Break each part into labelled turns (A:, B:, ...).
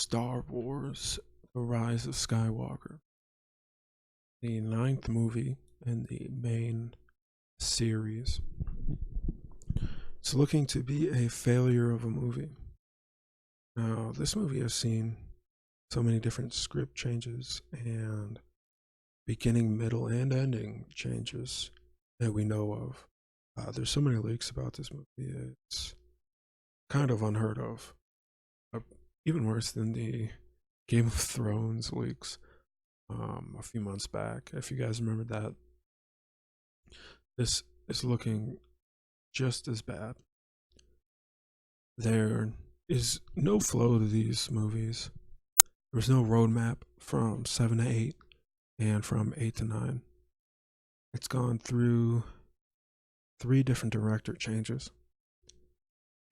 A: Star Wars: The Rise of Skywalker, the ninth movie in the main series. It's looking to be a failure of a movie. Now, this movie has seen so many different script changes and beginning, middle, and ending changes that we know of. There's so many leaks about this movie. It's kind of unheard of. Uh, Even worse than the Game of Thrones leaks a few months back. If you guys remember that, this is looking just as bad. There is no flow to these movies. There was no roadmap from 7 to 8 and from 8 to 9. It's gone through 3 different director changes.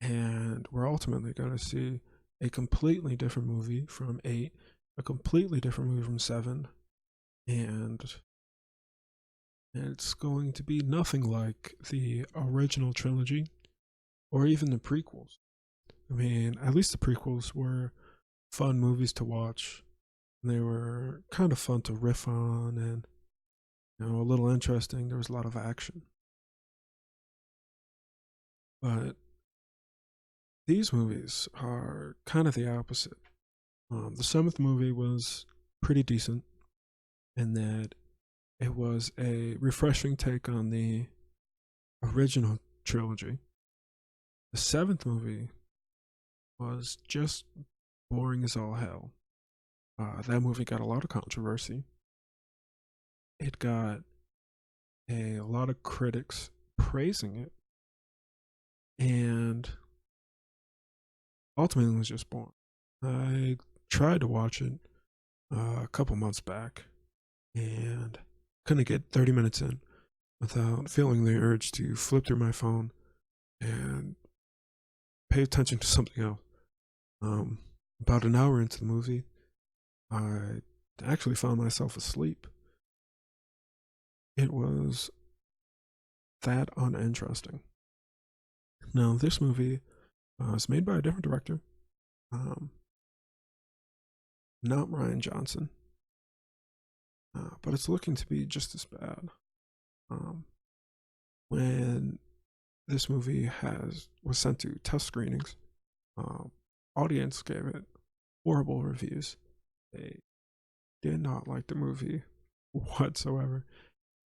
A: And we're ultimately going to see a completely different movie from 8, a completely different movie from 7, and it's going to be nothing like the original trilogy or even the prequels. I mean, at least the prequels were fun movies to watch. They were kind of fun to riff on and, a little interesting. There was a lot of action. But these movies are kind of the opposite. The seventh movie was pretty decent in that it was a refreshing take on the original trilogy. The seventh movie was just boring as all hell. That movie got a lot of controversy. It got a lot of critics praising it, and ultimately it was just boring. I tried to watch it a couple months back and couldn't get 30 minutes in without feeling the urge to flip through my phone and pay attention to something else. About an hour into the movie, I actually found myself asleep. It was that uninteresting. Now, this movie is made by a different director, not Rian Johnson, but it's looking to be just as bad. When this movie was sent to test screenings, audience gave it horrible reviews. They did not like the movie whatsoever.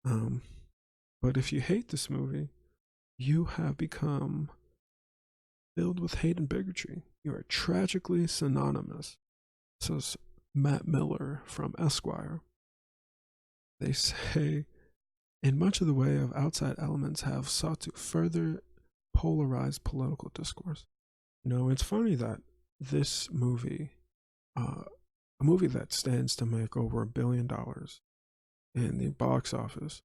A: But if you hate this movie, you have become filled with hate and bigotry. You are tragically synonymous, says Matt Miller from Esquire. They say, in much of the way of outside elements have sought to further polarize political discourse. It's funny that this movie, a movie that stands to make over $1 billion in the box office,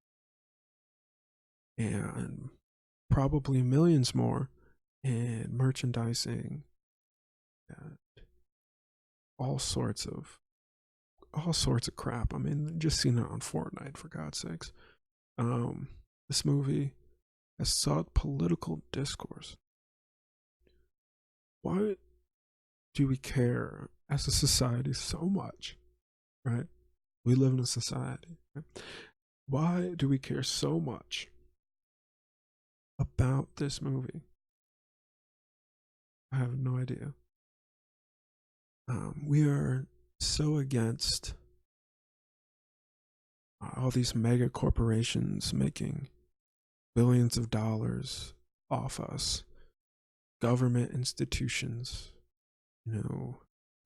A: and probably millions more in merchandising and all sorts of crap. I mean, just seen it on Fortnite, for God's sakes. This movie has sought political discourse. Why do we care as a society so much, right? We live in a society. Right? Why do we care so much about this movie? I have no idea. We are so against all these mega corporations making billions of dollars off us, government institutions,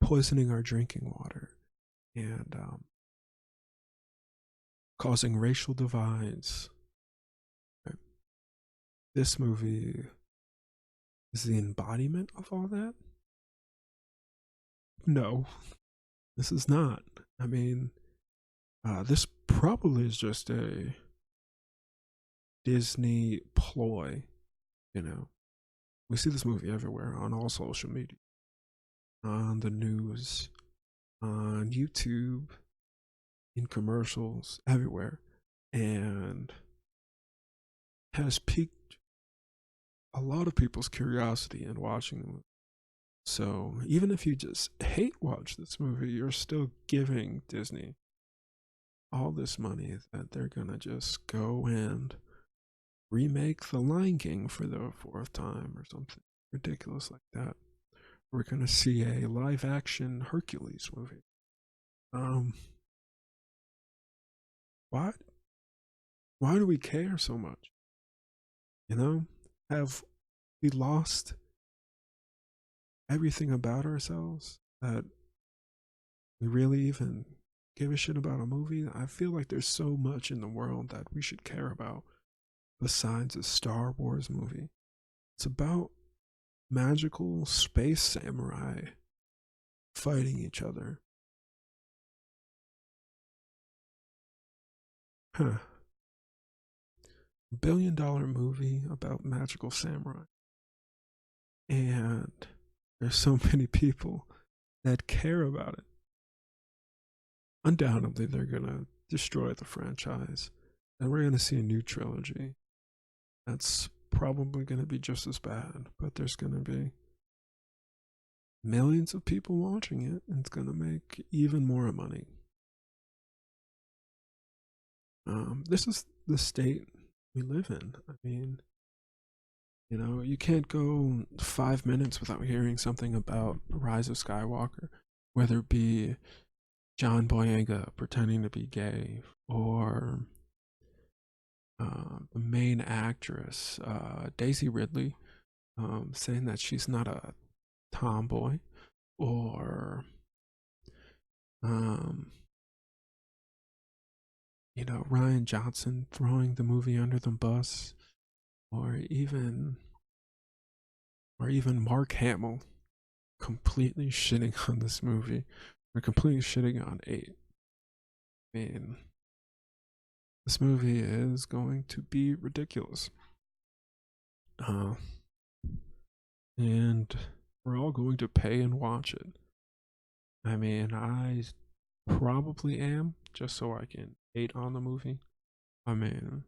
A: poisoning our drinking water and causing racial divides. Right? This movie is the embodiment of all that? No, this is not. I mean, this probably is just a Disney ploy, We see this movie everywhere on all social media, on the news, on YouTube, in commercials, everywhere, and has piqued a lot of people's curiosity in watching them. So even if you just hate watch this movie, you're still giving Disney all this money that they're gonna just go and remake The Lion King for the fourth time or something ridiculous like that. We're gonna see a live action Hercules movie. Um, why? Why do we care so much? You know, have we lost everything about ourselves that we really even give a shit about a movie? I feel like there's so much in the world that we should care about besides a Star Wars movie. It's about magical space samurai fighting each other. Huh. $1 billion movie about magical samurai. And there's so many people that care about it. Undoubtedly, they're going to destroy the franchise. And we're going to see a new trilogy. That's probably going to be just as bad, but there's going to be millions of people watching it, and it's going to make even more money. This is the state we live in. I mean, you can't go 5 minutes without hearing something about Rise of Skywalker, whether it be John Boyega pretending to be gay, or the main actress, Daisy Ridley, saying that she's not a tomboy, or um, Ryan Johnson throwing the movie under the bus, or even Mark Hamill completely shitting on this movie, or completely shitting on 8. I mean, this movie is going to be ridiculous. Uh, and we're all going to pay and watch it. I mean, I probably am, just so I can hate on the movie. I mean,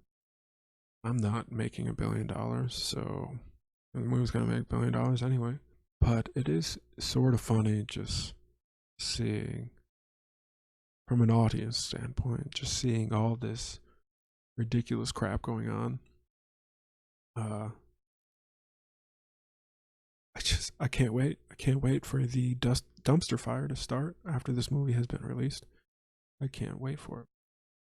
A: I'm not making $1 billion, so the movie's gonna make $1 billion anyway. But it is sort of funny just seeing, from an audience standpoint, just seeing all this ridiculous crap going on. Uh, I can't wait. I can't wait for the dumpster fire to start after this movie has been released. I can't wait for it.